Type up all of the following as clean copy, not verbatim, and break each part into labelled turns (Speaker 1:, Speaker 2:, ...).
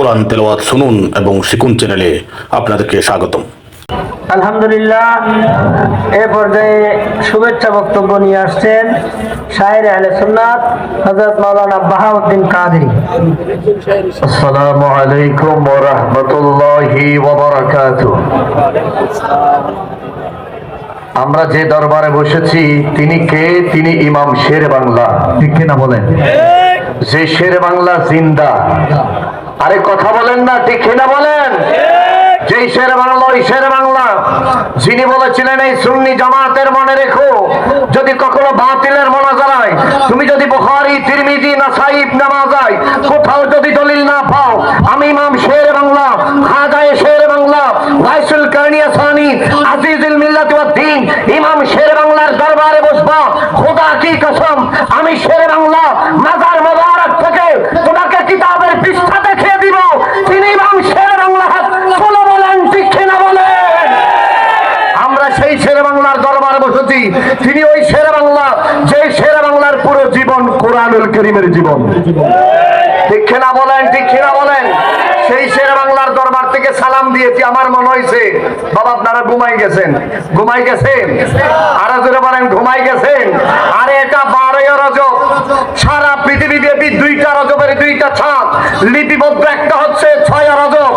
Speaker 1: কোরআন তেলাওয়াত শুনুন এবং শিখুন চ্যানেলে আপনাদেরকে স্বাগতম।
Speaker 2: আলহামদুলিল্লাহ, এ পর্যায়ে শুভেচ্ছা বক্তব্য নিয়ে আসছেন শায়ের আহলে সুন্নাত হযরত মাওলানা বাহাউদ্দিন কাদরি।
Speaker 3: আসসালামু আলাইকুম ওয়া রাহমাতুল্লাহি ওয়া বারাকাতুহু। আমরা যে দরবারে বসেছি তিনি কে? তিনি ইমাম শের বাংলা, ঠিক কিনা বলেন? যে শের বাংলা জিন্দা। আরে কথা বলেন না, ঠিক কিনা বলেন? যেই শের বাংলা, ওই শের বাংলা যিনি বলেছিলেন এই সুন্নি জামাতের মনে রেখো, যদি কখনো বাতিলের মোনাজারায় তুমি যদি বুখারী, তিরমিজি, নাসাই, ইবনে মাজাহ কোথাও যদি দলিল না পাও, আমি ইমাম শের বাংলা, খাজায়ে শের বাংলা, গায়সুল কারনিয়া সানি, আজিজুল মিল্লাত ওয়াদ দ্বীন ইমাম শের বাংলার দরবারে বসবা। খোদা কি কসম, আমি শের বাংলা মাজার মোবারক থেকে তোমাকে কিতাবের পৃষ্ঠা দেখিয়ে দিব তিনি ইমাম শের বাংলা। সেই শের বাংলার দরবারে বসেছি, তিনি ওই শের বাংলা যে শের বাংলার পুরো জীবন কোরআনুল কারীমের জীবন, ঠিক না বলেন? ঠিক না বলেন? সেই শের বাংলার দরবার থেকে সালাম দিয়েছি। আমার মনে হয়েছে বাবা আপনারা ঘুমাই গেছেন, ঘুমাই গেছেন, আরো জোরে বলেন ঘুমাই গেছেন। আরে এটা 12 রজব, সারা পৃথিবীব্যাপী 2টা রজবের 2টা ছাদ লিপিবদ্ধ। একটা হচ্ছে 6 রজব,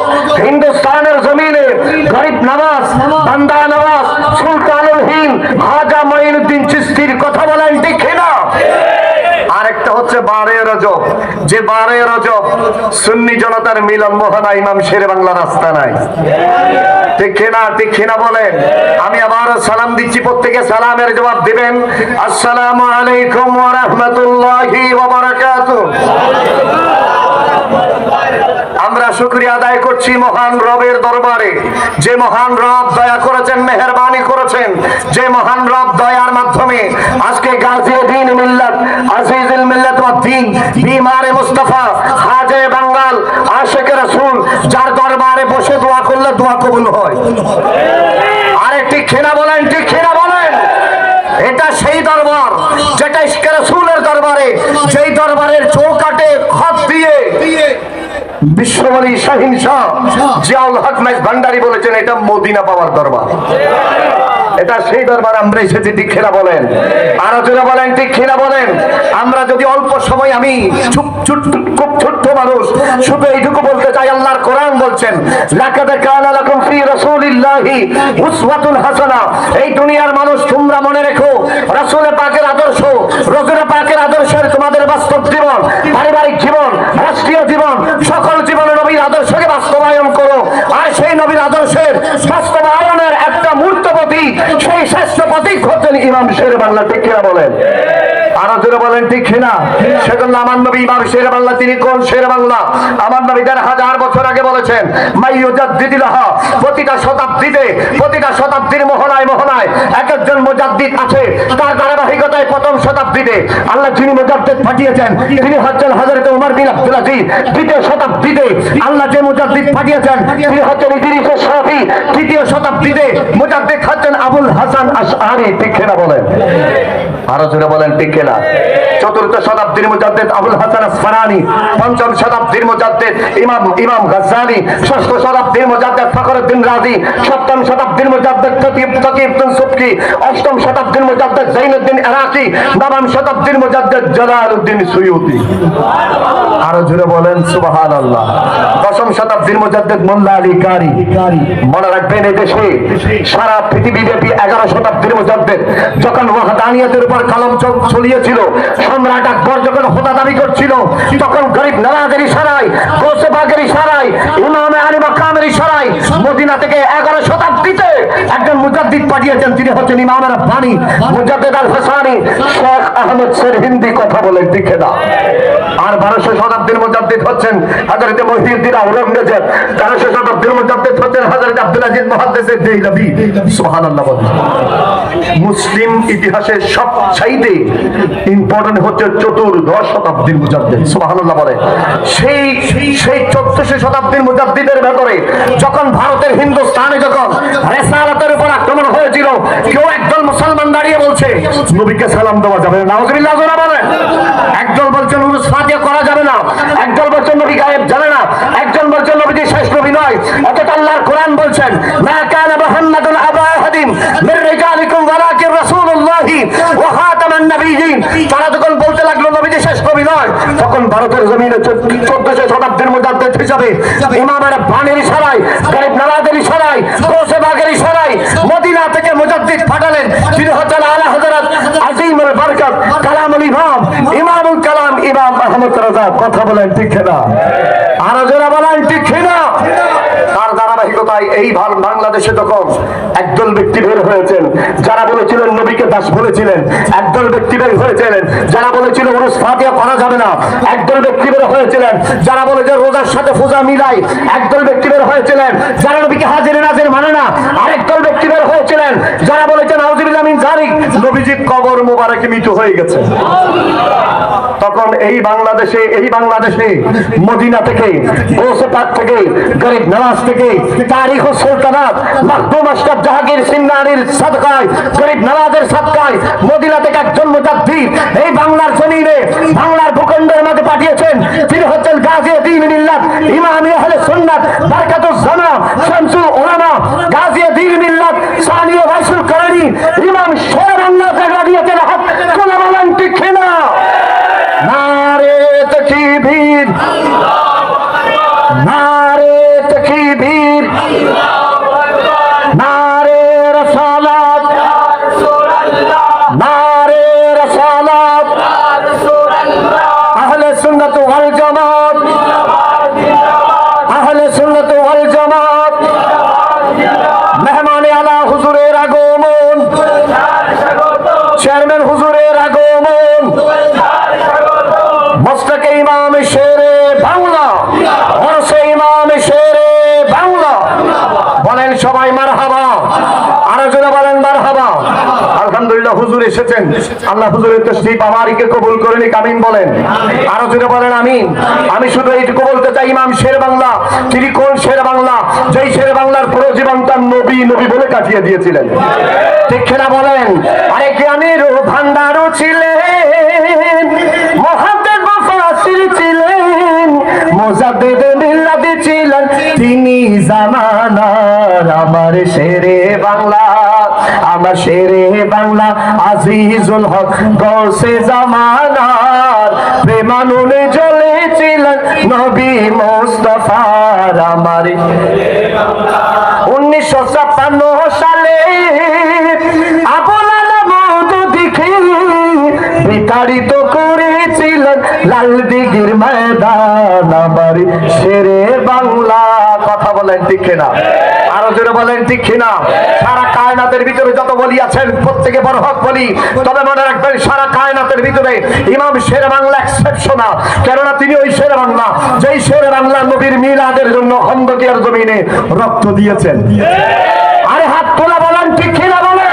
Speaker 3: হিন্দুস্তানের জমিনে গরিব নওয়াজ, বান্দা নওয়াজ, সুলতানুল হিন্দ খাজা মঈনুদ্দিন চিশতির কথা বলেন, ঠিক না? আরেকটা হচ্ছে 12 রজব, যে 12 রজব সুন্নি জনতার মিলন মোহনা ইমাম শের বাংলা রাস্তা নাই, ঠিক না? ঠিক না বলেন? আমি আবার সালাম দিচ্ছি, প্রত্যেকে সালামের জবাব দিবেন। আসসালামু আলাইকুম ওয়া রাহমাতুল্লাহি ওয়া বারাকাতুহু। আমরা শুকরিয়া আদায় করছি মহান রবের দরবারে, যে মহান রব দয়া করেছেন, মেহেরবানি করেছেন, যে মহান রব দয়ার মাধ্যমে আজকে গাজী দ্বীন মিল্লাত, আজিজুল মিল্লাত ওয়াদ দ্বীন, বিমারে মুস্তাফা, খাজায়ে বাঙ্গাল, আশিকে রাসূল, যার দরবারে বসে দোয়া করলে দোয়া কবুল হয়। আরে ঠিক না বলেন? ঠিক না বলেন? এটা সেই দরবার যেটা ইশকে রাসূলের দরবারে, যেই দরবারের চৌকাটে খত দিয়ে বিশ্ববলী শাহিন শাহ জিয়াউল হক মাইজ ভান্ডারী বলেছেন এটা মদিনা পাওয়ার দরবার। এটা সেই দরবার আমরা এসেছি, ঠিক না বলেন? আরো জোরে বলেন, ঠিক না বলেন? আমরা যদি অল্প সময়, আমি খুব ছোট্ট মানুষ, শুধু এইটুকু বলতে চাই, আল্লাহর কোরআন বলছেন লাকাদ কানা লাকুম ফি রাসূলিল্লাহি উসওয়াতুন হাসানা। এই দুনিয়ার মানুষ তোমরা মনে রেখো রাসূল পাকের আদর্শ, রাসূল পাকের আদর্শের তোমাদের বাস্তব জীবন, পারিবারিক জীবন, রাষ্ট্রীয় জীবন, সকল জীবনে নবীর আদর্শকে বাস্তবায়ন করো। আর সেই নবীর আদর্শের বাস্তবায়নের একটা মূর্ত প্রতীক, সেই শ্রেষ্ঠ প্রতীক হচ্ছেন ইমাম শের বাংলা, ঠিক কিনা বলেন? আরো জোরে বলেন, ঠিক না? সেজন্য আমার নবী ইমাম শের বাংলা। তিনি কোন শের বাংলা? আমার নবী 1000 বছর আগে বলেছেন মাইয়ুজাদ্দিদিলাহা, প্রতিটা শতাব্দীতে, প্রতিটা শতাব্দীর মোহনায় মোহনায় এক একজন মুজাদ্দিদ আছে। তার ধারাবাহিকতায় প্রথম শতাব্দীতে আল্লাহ যিনি মুজাদ্দিদ পাঠিয়েছেন তিনি হচ্ছেন হযরত ওমর বিন আব্দুল আজিজ। দ্বিতীয় শতাব্দীতে আল্লাহ যে মুজাদ্দিদ পাঠিয়েছেন তিনি হচ্ছেন ইদ্রিস শাফি। তৃতীয় শতাব্দীতে মুজাদ্দিদ হচ্ছেন আবুল হাসান আশআরি, ঠিক না বলেন? আরো জোরে বলেন, ঠিক না? চতুর্থ শতাব্দীর মুজাদ্দিদ আবুল হাসান আসফারানি, পঞ্চম শতাব্দীর মুজাদ্দিদ ইমাম গাজ্জালি, ষষ্ঠ শতাব্দীর মুজাদ্দিদ ফখরুদ্দিন রাজি, সপ্তম শতাব্দীর মুজাদ্দিদ তকিউদ্দিন সুবকি, অষ্টম শতাব্দীর মুজাদ্দিদ জৈনুদ্দিন ইরাকি, নবম শতাব্দীর মুজাদ্দিদ জালালউদ্দিন সুয়ুতি। আরো জোরে বলেন সুবহানাল্লাহ। দশম শতাব্দীর মুজাদ্দিদ মোল্লা আলী কারি। মনে রাখবেন এই দেশে সারা পৃথিবীব্যাপী 11 শতাব্দীর মুজাদ্দিদ যখন ওয়াহদানিয়তের উপর কলম চলিয়েছিল, সম্রাট আকবর যখন খোদা দাবি করছিল, তখন গরিব নওয়াজের ইশারায়, গৌসে পাকের ইশারায়, ইমামে আলী মাকামের ইশারায় মদিনা থেকে 11 শতাব্দীতে একজন মুজাদ্দিদ পাঠিয়েছেন, তিনি হচ্ছেন ইমাম রাব্বানি মুজাদ্দিদ আল হাসানি শেখ আহমদ সিরহিন্দি, কথা বলেন, ঠিক না? আর 12শো শতাব্দীর মুজাদ্দিদ হচ্ছেন হযরত মুহিউদ্দিন আওরঙ্গজেব। 13শো শতাব্দীর মুজাদ্দিদ হচ্ছেন হযরত আব্দুল আজিজ মুহাদ্দিস দেহলভী। সুবহানাল্লাহ বলেন। মুসলিম ইতিহাসের সবচাইতে ইম্পর্টেন্ট হচ্ছে চতুর্দশ শতাব্দীর মুজাদ্দিদ। সুবহানাল্লাহ বলেন। সেই 1400 শতাব্দীর মুজাদ্দিদের ভেতরে যখন ভারতের হিন্দুস্তানে যখন রিসালাতের উপর আক্রমণ হয়েছিল, কেউ একদল মুসলমান দাঁড়িয়ে বলছে নবীকে সালাম দেওয়া যাবে না, নাউজুবিল্লাহ বলেন। একদল বলছেন উরুস ফাতিহা করা যাবে না, একদল বলছেন নবী গায়েব জানে না, একজন বলছেন তারা যখন বলতে লাগলো নবীজি শেষ নবী নয়, তখন ভারতের জমিনে 1400 শতাব্দীর মুজাদ্দিদ হিসাবে ইমামের বাণীর ইশারায়, গরিব নওয়াজের ইশারায়, গৌসে বাগের ইশারায় মদিনা থেকে মুজাদ্দিদ পাঠালেন। তিনি হচ্ছেন আলা হযরত আজিমুল বরকত কালামুল ইমাম, ইমামুল কালাম ইমাম আহমদ রাজা। কথা বলেন ঠিক না? আর যারা বলেন ঠিক না? তার ধারাবাহিকতায় এই বাংলাদেশে যখন একদল ব্যক্তি বের হয়েছেন যারা বলেছিলেন নবীকে দাস বলেছিলেন, একদল ব্যক্তি বের হয়েছিলেন যারা বলেছিল উরুস ফাতিহা পড়া যাবে না, একদল ব্যক্তি বের হয়েছিলেন যারা বলে যে রোজার সাথে পূজা মিলাই, একদল ব্যক্তি বের হয়েছিলেন যারা নবীকে হাজির নাজির মানে না, আরেকদল ব্যক্তি বের হয়েছিলেন যারা বলেছেন আউযুবিল্লাহি মিন যালিক, নবীজি কবর মোবারকে মৃত হয়ে গেছে। তখন এই বাংলাদেশে মদিনা থেকে, গৌসে পাক থেকে, গরিব নওয়াজ থেকে, তারিখ ও সুলতানাত মাখদুম আশরাফ জাহাঙ্গীর সিন্নানির সাদকায়, গরিব নওয়াজের সাদকায় মদিনা থেকে একজন মুজাদ্দিদ এই বাংলার জমিনে, বাংলার ভূখণ্ডের মধ্যে পাঠিয়েছেন। তিনি হচ্ছেন গাজী দ্বীন মিল্লাত, ইমাম আহলে সুন্নাত, বারকাতুজ জামান, শামসুল উলামা, গাজী দ্বীন মিল্লাত, সানি রাসূল করণী, ইমাম শের বাংলা জায়গা দিয়েছেন। হাত কোলা বলেন ঠিক না? নারে তাকবীর, নারে তাকবীর, নারে রাসালাত, নারে রাসালাত, আহলে সুন্নাত ওয়াল জামাত, আহলে সুন্নাত ওয়াল জামাত, মেহমানে আলা হুজুরের আগমন, চেয়ারম্যান হুজুরের আগমন, মস্তকে ইমাম শেরে বাংলা, ওরসে ইমাম শেরে বাংলা। বলেন সবাই মারহাবা, আরো জোরে বলেন মারহাবা। আলহামদুলিল্লাহ হুজুর এসেছেন, আল্লাহ হুজুরের তাশরীফ আমারিকে কবুল করে নিক, আমিন বলেন। আরো জোরে বলেন আমিন। আমি শুধু এইটুকু বলতে চাই, ইমাম শের বাংলা তিনি কোন শের বাংলা? যেই শের বাংলার পুরো জীবন তার নবী নবী বলে কাটিয়ে দিয়েছিলেন, ঠিক না বলেন? আরে জ্ঞানের ভান্ডারও ছিলেন, মহাদেব মুফাসসির ছিলেন, মুজাদ্দিদ মিল্লাত ছিলেন, তিনি জামানার আমার শেরে বাংলা, আমার শেরে বাংলা আজিজুল হক গৌসে জামানার, প্রেমানুনে জ্বলেছিলেন নবী মুস্তাফার আমার 1956 সালে আবুল আলম দেখে বিতাড়িত করেছিলেন লাল দিঘির ময়দান আমার শেরে বাংলা। কথা বলেন ঠিক না? আরো জোরে বলেন ঠিক না? সারা কায়নাতের ভিতরে যত বলি আছেন প্রত্যেকে বড় হক বলি, তবে মনে রাখবেন সারা কায়নাতের ভিতরে ইমাম শের বাংলা এক্সেপশনাল। কেননা তিনি ওই শের বাংলা যেই শের বাংলা নবীর মিলাদের জন্য খন্দকের জমিনে রক্ত দিয়েছেন। আরে হাত তোলা বলেন ঠিক না? বলে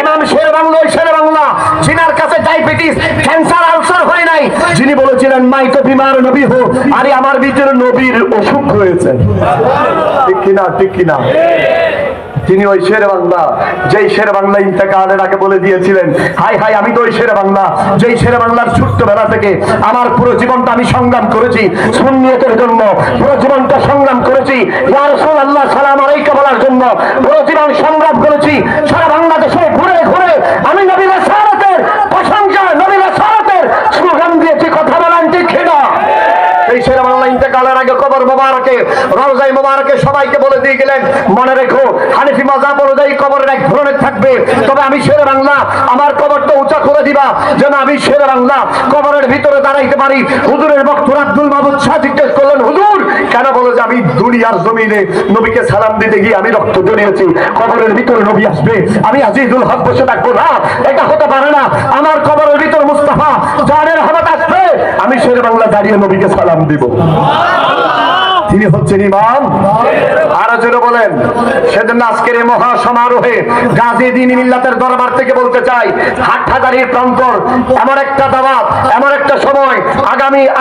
Speaker 3: ইমাম শের বাংলা ওই শের বাংলা যিনার কাছে ডায়াবেটিস, ক্যান্সার, আলসার হয় নাই, যিনি বলেছিলেন মাই তো বিমার নবী হো, আরে আমার ভিতরে নবীর অসুখ হয়েছে। ঠিক কিনা? ঠিক কিনা? তিনি ওই শের বাংলা যেই শের বাংলা ইন্তেকালের আগে বলে দিয়েছিলেন, হাই হাই আমি তো ওই শের বাংলা যেই শের বাংলার ছোট্টবেলা থেকে আমার পুরো জীবনটা আমি সংগ্রাম করেছি সুন্নিয়তের জন্য, পুরো জীবনটা সংগ্রাম করেছি ইয়া রাসূলুল্লাহ সালাম আলাইকা বলার জন্য, পুরো জীবন সংগ্রাম করেছি সারা বাংলাদেশে ঘুরে ঘুরে আমি নবী রাসূলের প্রশংসা, নবী রাসূলের স্লোগান দিয়েছি। কথা বলেন ঠিক না? এই শের বাংলা ইন্তেকালের আগে কবর মোবারকে, রওজায়ে মোবারকে সবাইকে বলে দিয়ে গেলেন, মনে রেখো হানিফি মাযহাব অনুযায়ী কবরের এক ধরনের থাকবে, তবে আমি শের বাংলা আমার কবরটা উঁচা করে দিবা যেন আমি শের বাংলা কবরের ভিতরে দাঁড়াইতে পারি। হুজুরের বক্তব্য আব্দুল মাহমুদ শাহ জিজ্ঞেস করলেন, হুজুর কেন? বলে যে আমি দুনিয়ার জমিনে নবীকে সালাম দিতে গিয়ে আমি রক্ত জড়িয়েছি, কবরের ভিতরে নবী আসবে, আমি আজিজুল হক বসে থাকবো না, এটা হতে পারে না। আমার কবরের ভিতরে মুস্তাফা জানের রহমত আসবে, আমি শের বাংলা দাঁড়িয়ে নবীকে সালাম দিব। তিনি হচ্ছেন ইমাম। আরো জোরে বলেন। সেজন্য আজকের এই মহা সমারোহে গাজী দ্বীন মিল্লাতের দরবার থেকে বলতে চাই, হাটহাজারীর প্রান্তর এমন একটা দাওয়াত, এমন একটা সময়,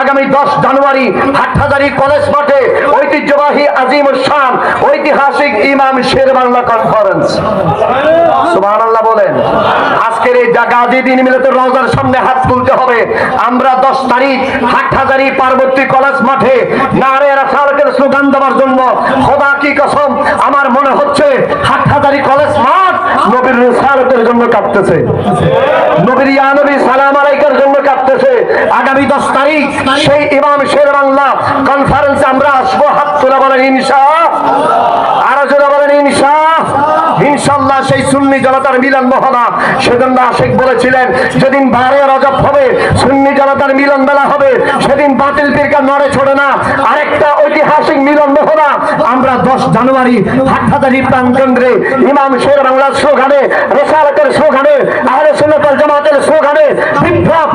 Speaker 3: আগামী 10 জানুয়ারি হাটহাজারী কলেজ মাঠে ঐতিহ্যবাহী আজিমুস শান ঐতিহাসিক ইমাম শের বাংলা কনফারেন্স। সুবহানাল্লাহ বলেন। আজকে আজকের এই গাজী দিন মিলাতের রওজার সামনে হাত তুলতে হবে। আমরা 10 তারিখ হাটহাজারী পার্বতী কলেজ মাঠে নারে রাসালকের স্লোগান দেওয়ার জন্য খোদা কি কসম আমার মনে হচ্ছে হাটহাজারী কলেজ মাঠ নবীর রিসালাতের জন্য কাঁপতেছে, নবীর ইয়া নবী সালাম আলাইকার জন্য কাঁপতেছে। আগামী 10 তারিখ সেই ইমাম শের বাংলা কনফারেন্সে আমরা আসবো। হাত তোলা বলেন ইনশাআল্লাহ, আরো জোরে বলেন ইনশাআল্লাহ। সেই সুন্নি জনতার মিলন মহড়া, সেদিন আশিক বলেছিলেন যেদিন 12 রজব হবে সুন্নি জনতার মিলন মেলা হবে, সেদিন বাতিল ফিরকা নড়ে ছোড়ে না। আরেকটা ঐতিহাসিক মিলন মহড়া আমরা 10 জানুয়ারি হাটহাজারী প্রাণকেন্দ্রে ইমাম শের বাংলার স্লোগানে, রিসালাতের স্লোগানে, আহলে সুন্নাত ওয়াল জামাতের স্লোগানে বিপ্লব